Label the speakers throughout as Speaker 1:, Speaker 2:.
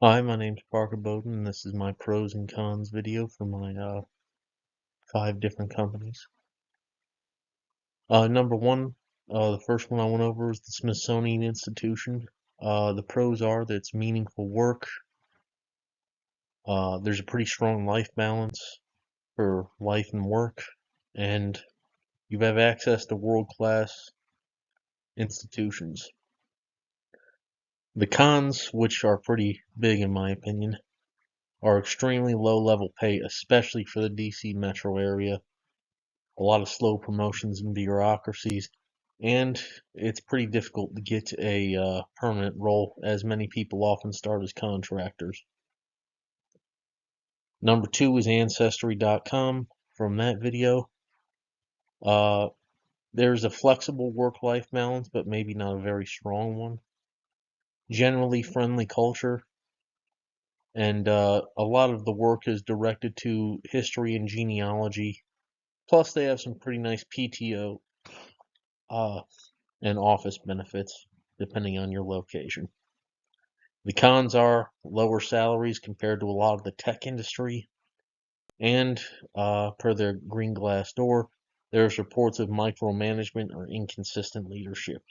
Speaker 1: Hi, my name's Parker Bowden, and this is my pros and cons video for my 5 different companies. Number one, the first one I went over is the Smithsonian Institution. The pros are that it's meaningful work. There's a pretty strong life balance for life and work, and you have access to world-class institutions. The cons, which are pretty big in my opinion, are extremely low-level pay, especially for the DC metro area. A lot of slow promotions and bureaucracies, and it's pretty difficult to get a permanent role, as many people often start as contractors. Number two is Ancestry.com. From that video, uh, there's a flexible work-life balance, but maybe not a very strong one. Generally friendly culture, and a lot of the work is directed to history and genealogy. Plus, they have some pretty nice PTO and office benefits, depending on your location. The cons are lower salaries compared to a lot of the tech industry, and per their Green Glass Door, there's reports of micromanagement or inconsistent leadership.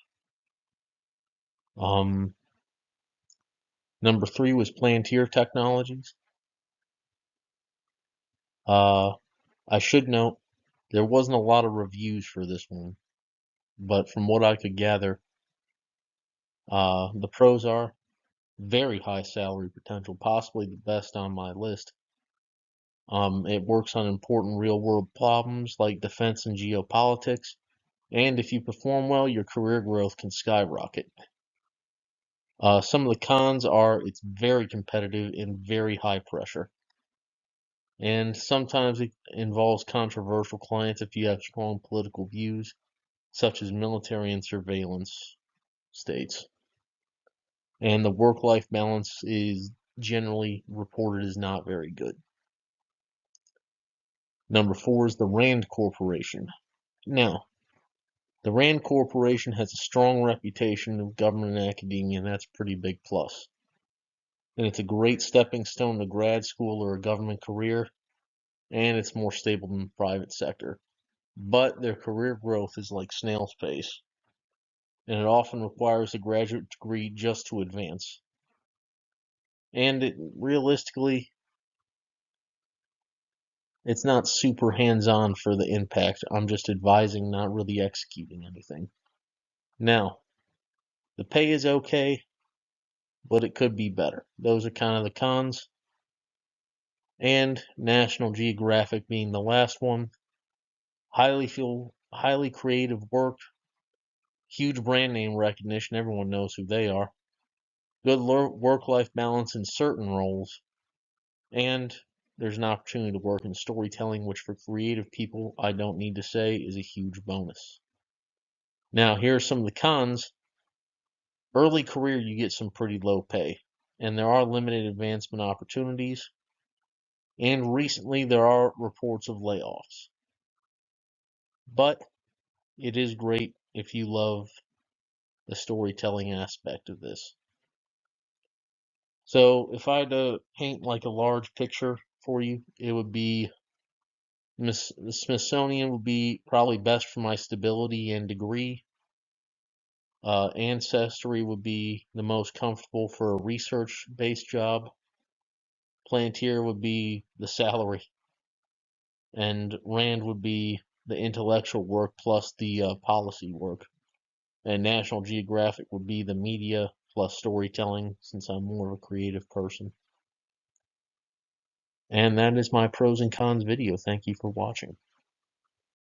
Speaker 1: Number three was Palantir Technologies. I should note there wasn't a lot of reviews for this one, but from what I could gather, the pros are very high salary potential, possibly the best on my list. It works on important real-world problems like defense and geopolitics, and if you perform well, your career growth can skyrocket. Some of the cons are it's very competitive and very high pressure, and sometimes it involves controversial clients if you have strong political views, such as military and surveillance states. And the work-life balance is generally reported as not very good. Number four is the Rand Corporation. Now, the Rand Corporation has a strong reputation of government and academia, and that's a pretty big plus. And it's a great stepping stone to grad school or a government career, and it's more stable than the private sector. But their career growth is like snail's pace, and it often requires a graduate degree just to advance. And realistically, it's not super hands-on for the impact. I'm just advising, not really executing anything. Now, the pay is okay, but it could be better. Those are kind of the cons. And National Geographic being the last one. Highly creative work, huge brand name recognition, everyone knows who they are. Good work-life balance in certain roles, and there's an opportunity to work in storytelling, which for creative people, I don't need to say, is a huge bonus. Now, here are some of the cons. Early career, you get some pretty low pay, and there are limited advancement opportunities. And recently, there are reports of layoffs. But it is great if you love the storytelling aspect of this. So if I had to paint like a large picture for you, it would be the Smithsonian would be probably best for my stability and degree. Ancestry would be the most comfortable for a research-based job. Palantir would be the salary, and Rand would be the intellectual work plus the policy work. And National Geographic would be the media plus storytelling, since I'm more of a creative person. And that is my pros and cons video. Thank you for watching.